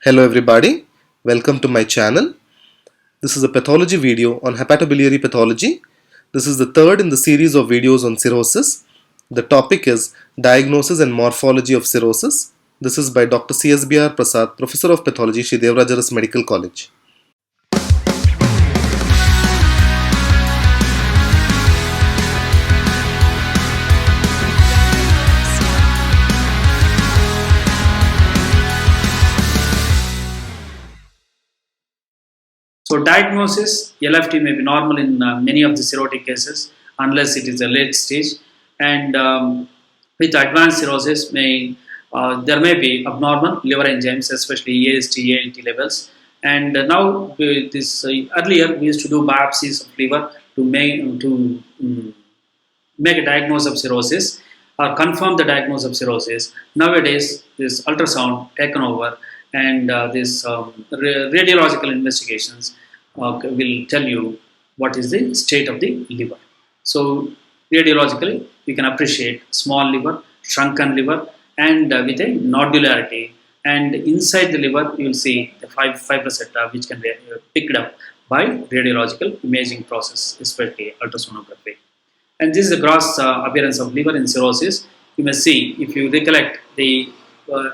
Hello everybody, welcome to my channel. This is a pathology video on hepatobiliary pathology. This is the third in the series of videos on cirrhosis. The topic is Diagnosis and Morphology of Cirrhosis. This is by Dr. C.S.B.R. Prasad, Professor of Pathology, Sri Devaraja's Medical College. So diagnosis, LFT may be normal in many of the cirrhotic cases unless it is a late stage, and with advanced cirrhosis there may be abnormal liver enzymes, especially AST, ALT levels. And now earlier we used to do biopsies of liver to make a diagnosis of cirrhosis or confirm the diagnosis of cirrhosis. Nowadays, this ultrasound taken over and this radiological investigations will tell you what is the state of the liver. So radiologically, you can appreciate small liver, shrunken liver, and with a nodularity. And inside the liver, you will see the fibrous which can be picked up by radiological imaging process, especially ultrasonography. And this is the gross appearance of liver in cirrhosis. You may see, if you recollect the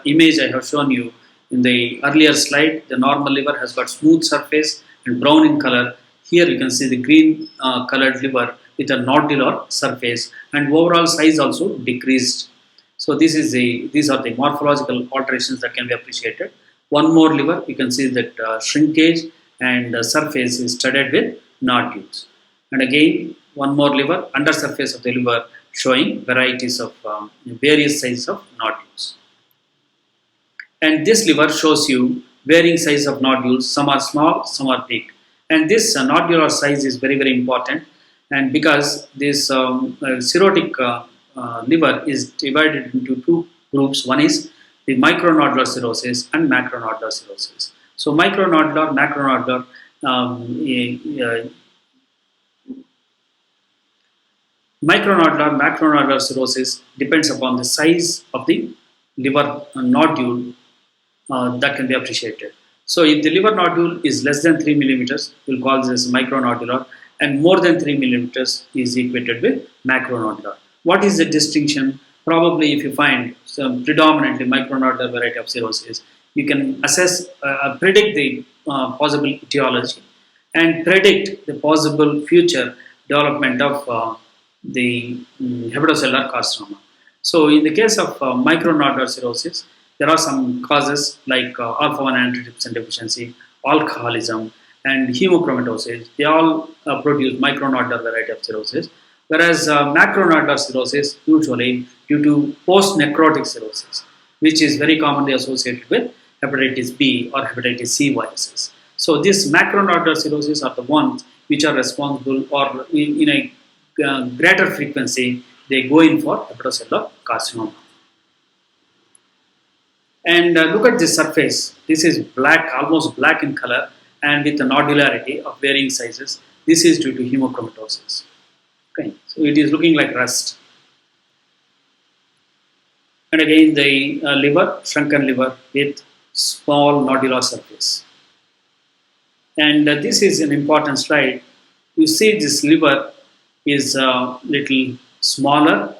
image I have shown you in the earlier slide, the normal liver has got smooth surface and brown in color. Here you can see the green colored liver with a nodular surface, and overall size also decreased. So these are the morphological alterations that can be appreciated. One more liver, you can see that shrinkage and the surface is studded with nodules. And again, one more liver, under surface of the liver showing varieties of various sizes of nodules. And this liver shows you varying size of nodules. Some are small, some are big. And this nodular size is very, very important. And because this cirrhotic liver is divided into two groups. One is the micronodular cirrhosis and macronodular cirrhosis. So micronodular, macronodular, macronodular cirrhosis depends upon the size of the liver nodule that can be appreciated. So if the liver nodule is less than 3 millimeters, we'll call this micronodular, and more than 3 millimeters is equated with macronodular. What is the distinction? Probably if you find some predominantly micronodular variety of cirrhosis, you can assess, predict the possible etiology and predict the possible future development of the hepatocellular carcinoma. So in the case of micronodular cirrhosis, there are some causes like alpha-1 antitrypsin deficiency, alcoholism, and hemochromatosis. They all produce micronodular variety of cirrhosis. Whereas macronodular cirrhosis usually due to post-necrotic cirrhosis, which is very commonly associated with hepatitis B or hepatitis C viruses. So these macronodular cirrhosis are the ones which are responsible, or in a greater frequency, they go in for hepatocellular carcinoma. And look at this surface. This is black, almost black in color, and with a nodularity of varying sizes. This is due to hemochromatosis. Okay, so it is looking like rust. And again, the liver, shrunken liver with small nodular surface. And this is an important slide. You see this liver is a little smaller,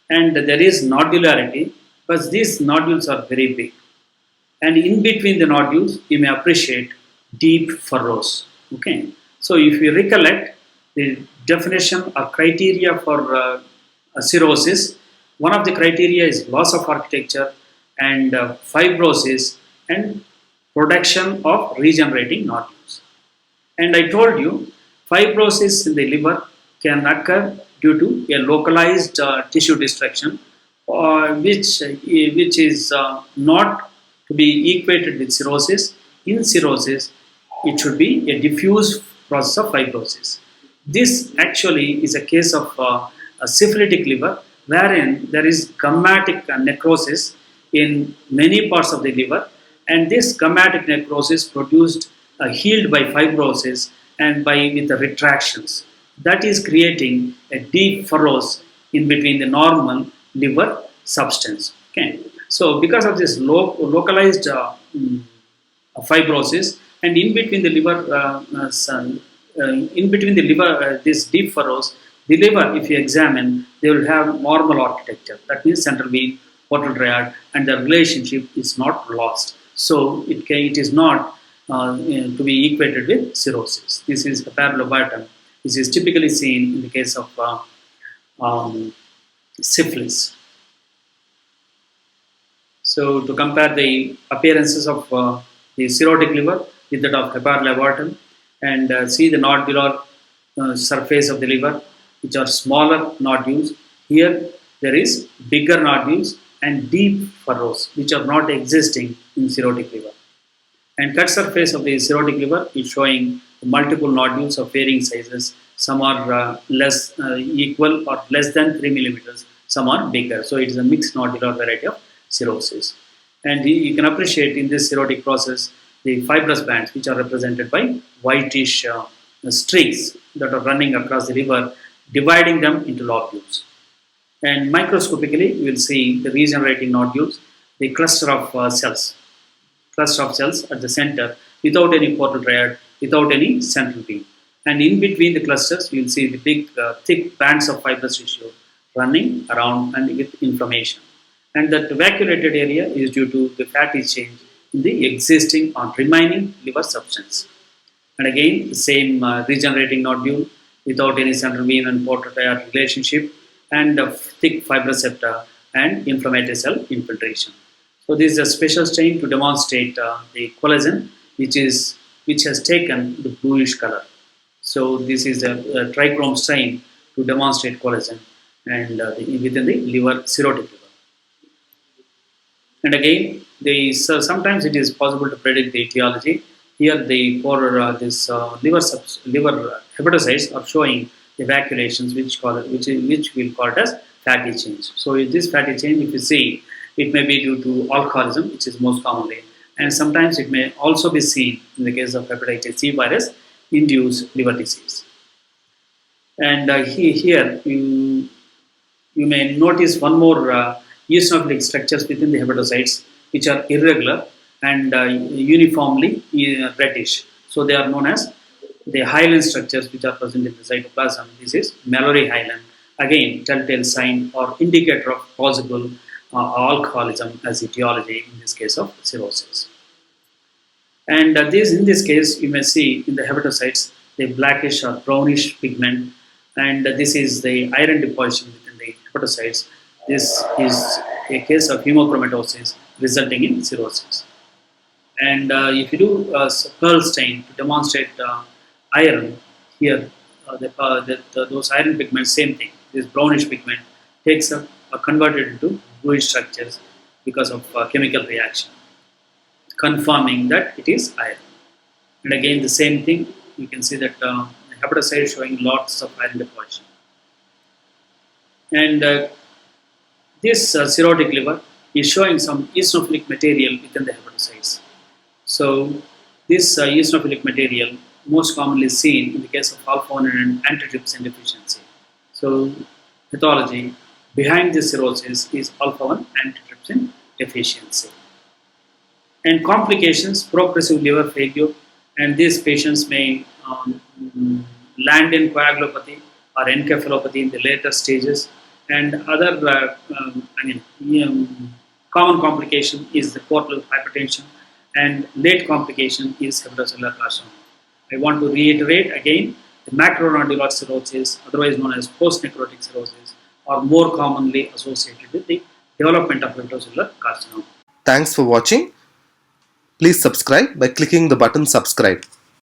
and there is nodularity, but these nodules are very big. And in between the nodules, you may appreciate deep furrows. Okay, so if you recollect the definition or criteria for cirrhosis, one of the criteria is loss of architecture and fibrosis and production of regenerating nodules. And I told you, fibrosis in the liver can occur due to a localized tissue destruction, which is not to be equated with cirrhosis. In cirrhosis, it should be a diffuse process of fibrosis. This actually is a case of a syphilitic liver, wherein there is gammatic necrosis in many parts of the liver, and this gammatic necrosis produced healed by fibrosis and with the retractions. That is creating a deep furrows in between the normal liver substance. Okay, so because of this localized fibrosis, and in between the liver, in between the liver, these deep furrows, the liver, if you examine, they will have normal architecture. That means central vein, portal triad, and the relationship is not lost. So it is not to be equated with cirrhosis. This is a parallelobatum. This is typically seen in the case of um, syphilis. So to compare the appearances of the cirrhotic liver with that of hepatoaortum, and see the nodular surface of the liver, which are smaller nodules. Here there is bigger nodules and deep furrows, which are not existing in cirrhotic liver. And cut surface of the cirrhotic liver is showing multiple nodules of varying sizes. Some are less equal or less than 3 millimeters. Some are bigger. So it is a mixed nodular variety of cirrhosis. And you can appreciate in this cirrhotic process the fibrous bands, which are represented by whitish streaks that are running across the liver, dividing them into lobules. And microscopically, you will see the regenerating nodules, the cluster of cells at the center without any portal triad, without any central vein. And in between the clusters, you will see the big, thick bands of fibrous tissue running around and with inflammation. And that vacuolated area is due to the fatty change in the existing or remaining liver substance. And again, the same regenerating nodule without any central vein and portal triad relationship, and thick fibrous septa and inflammatory cell infiltration. So this is a special stain to demonstrate the collagen, which has taken the bluish color. So this is a trichrome stain to demonstrate collagen and within the liver, cirrhotic liver. And again, so sometimes it is possible to predict the etiology. Here, liver hepatocytes are showing evacuations, which we'll call it as fatty change. So this fatty change, if you see, it may be due to alcoholism, which is most commonly, and sometimes it may also be seen in the case of hepatitis C virus induced liver disease. And here you may notice one more eosinophilic structures within the hepatocytes, which are irregular and uniformly reddish. So they are known as the hyaline structures, which are present in the cytoplasm. This is Mallory hyaline. Again, telltale sign or indicator of possible alcoholism as etiology in this case of cirrhosis. And in this case, you may see in the hepatocytes the blackish or brownish pigment, and this is the iron deposition within the hepatocytes. This is a case of hemochromatosis resulting in cirrhosis. And if you do a pearl stain to demonstrate iron, here those iron pigments, same thing. This brownish pigment takes up are converted into bluish structures because of chemical reaction, confirming that it is iron. And again, the same thing. You can see that the hepatocyte is showing lots of iron deposition. And this cirrhotic liver is showing some eosinophilic material within the hepatocytes. So this eosinophilic material most commonly seen in the case of alpha-1 and antitrypsin deficiency. So pathology behind this cirrhosis is alpha-1 antitrypsin deficiency. And complications, progressive liver failure, and these patients may land in coagulopathy or encephalopathy in the later stages. And other common complication is the portal hypertension, and late complication is hepatocellular carcinoma. I want to reiterate again, the macronodular cirrhosis, otherwise known as post-necrotic cirrhosis, are more commonly associated with the development of hepatocellular carcinoma. Thanks for watching. Please subscribe by clicking the button subscribe.